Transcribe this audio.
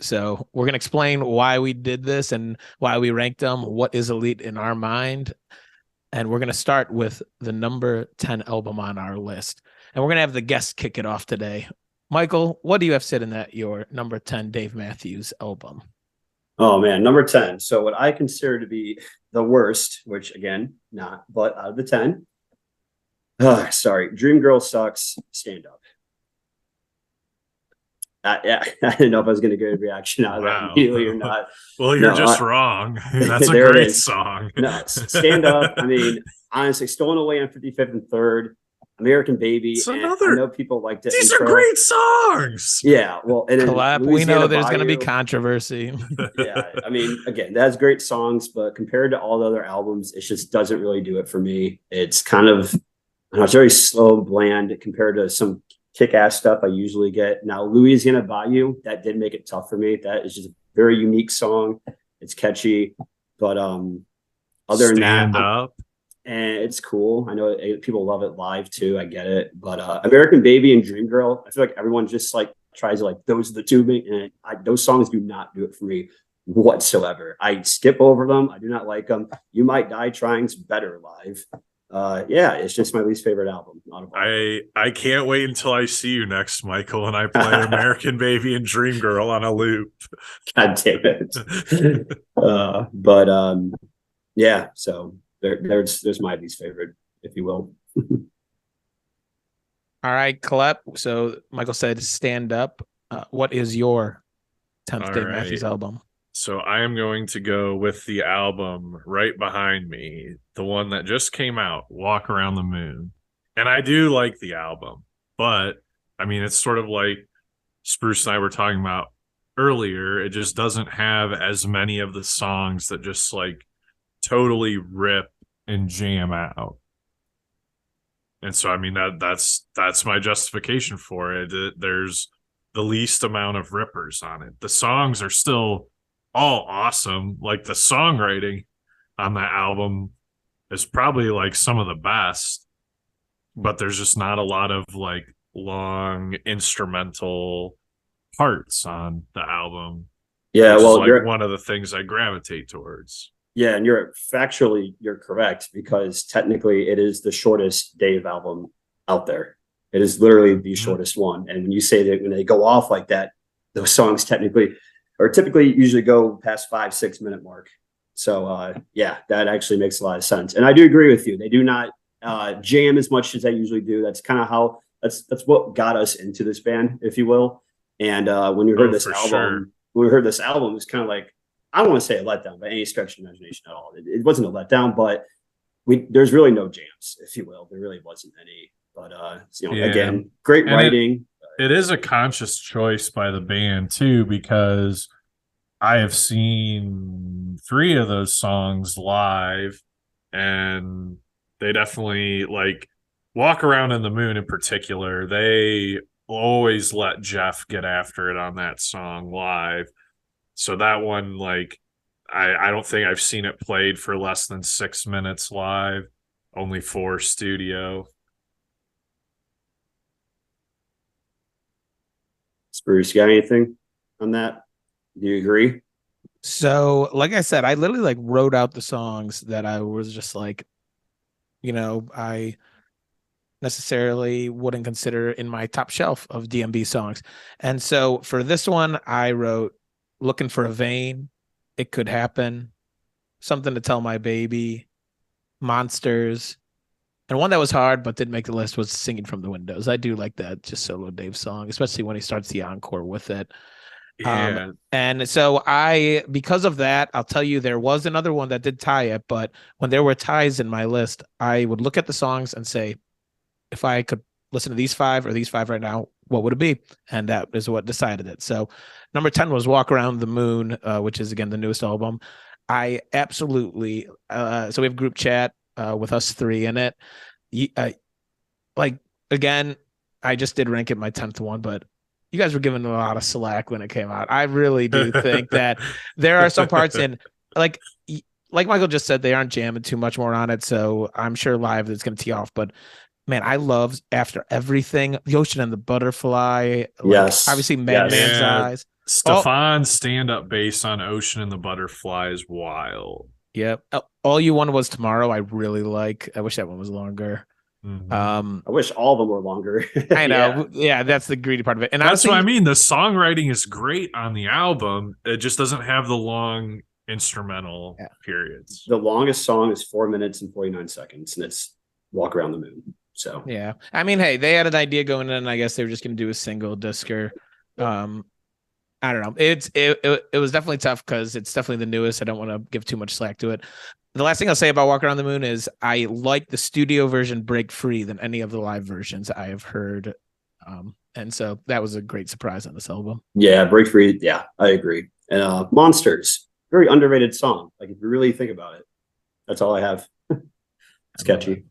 So we're going to explain why we did this and why we ranked them, what is elite in our mind. And we're going to start with the number 10 album on our list. And we're going to have the guests kick it off today. Michael, what do you have sitting at your number 10 Dave Matthews album? Oh man, number 10. So what I consider to be the worst, which again, not, but out of the 10. Sorry, Dream Girl Sucks, Stand Up. Yeah, I didn't know if I was going to get a reaction out of that immediately or not. Well, you're just wrong. That's a there it great is. song. No, Stand Up. I mean, honestly, Stolen Away on 55th and 3rd, American Baby. It's and another- I know people like to These intro. are great songs. Yeah, well, and then Klep, we Louisiana know there's going to be Bayou. controversy. Yeah, I mean, again, that's great songs, but compared to all the other albums, it just doesn't really do it for me. It's kind of, I don't know, it's very slow and bland compared to some kick-ass stuff I usually get. Now, Louisiana Bayou, that did make it tough for me. That is just a very unique song. It's catchy, but other than Stand that, Up. and it's cool. I know people love it live too. I get it, but American Baby and Dream Girl, I feel like everyone just like tries to like those are the two, and those songs do not do it for me whatsoever. I skip over them. I do not like them. You Might Die Trying's better live. Yeah, it's just my least favorite album. I can't wait until I see you next, Michael, and I play American Baby and Dream Girl on a loop. God damn it. Yeah, so there's my least favorite, if you will. All right, Klep. So Michael said Stand Up. What is your 10th Dave Matthews album? So I am going to go with the album right behind me, the one that just came out, Walk Around the Moon. And I do like the album, but I mean, it's sort of like Spruce and I were talking about earlier. It just doesn't have as many of the songs that just like totally rip and jam out. And so, I mean, that's my justification for it. There's the least amount of rippers on it. The songs are still all awesome. Like the songwriting on that album is probably like some of the best, but there's just not a lot of like long instrumental parts on the album. Yeah, well, like one of the things I gravitate towards. Yeah, and you're correct, because technically it is the shortest Dave album out there. It is literally the shortest one. And when you say that, when they go off like that, those songs typically usually go past 5-6 minute mark. So yeah, that actually makes a lot of sense. And I do agree with you. They do not jam as much as they usually do. That's kind of how that's what got us into this band, if you will. And when we heard this album, it was kind of like, I don't want to say a letdown by any stretch of imagination at all. It wasn't a letdown, but there's really no jams, if you will. There really wasn't any. But again, great writing. It is a conscious choice by the band too, because I have seen 3 of those songs live, and they definitely like Walk Around in the Moon in particular. They always let Jeff get after it on that song live. So that one, like, I don't think I've seen it played for less than 6 minutes live, only 4 studio. Spruce, you got anything on that? Do you agree? So, like I said, I literally like wrote out the songs that I was just like, I necessarily wouldn't consider in my top shelf of DMB songs. And so for this one, I wrote Looking for a Vein, It Could Happen, Something to Tell My Baby, Monsters, and one that was hard but didn't make the list was Singing from the Windows. I do like that just solo Dave song, especially when he starts the encore with it. Yeah. And so because of that, I'll tell you, there was another one that did tie it, but when there were ties in my list, I would look at the songs and say, if I could listen to these 5 or these 5 right now, what would it be? And that is what decided it. So number 10 was Walk Around the Moon, which is, again, the newest album. I absolutely, so we have group chat with us 3 in it. Again, I just did rank it my 10th one, but you guys were giving a lot of slack when it came out. I really do think that there are some parts in, like Michael just said, they aren't jamming too much more on it. So I'm sure live it's going to tee off, but man, I love After Everything, The Ocean and the Butterfly. Yes. Obviously, Madman's Eyes. All, Stefan's stand-up bass on Ocean and the Butterfly is wild. yep. All You Wanted Was Tomorrow. I really like. I wish that one was longer. Mhm. I wish all of them were longer. I know. Yeah, that's the greedy part of it. And That's honestly, what I mean. The songwriting is great on the album. It just doesn't have the long instrumental yeah. periods. The longest song is 4 minutes and 49 seconds, and it's Walk Around the Moon. So Yeah. I mean, hey, they had an idea going in, and I guess they were just going to do a single discer. I don't know. It was definitely tough because it's definitely the newest. I don't want to give too much slack to it. The last thing I'll say about Walk Around the Moon is I like the studio version Break Free than any of the live versions I have heard. And so that was a great surprise on this album. yeah, Break Free. Yeah, I agree. And Monsters, very underrated song. Like if you really think about it, that's all I have. It's catchy.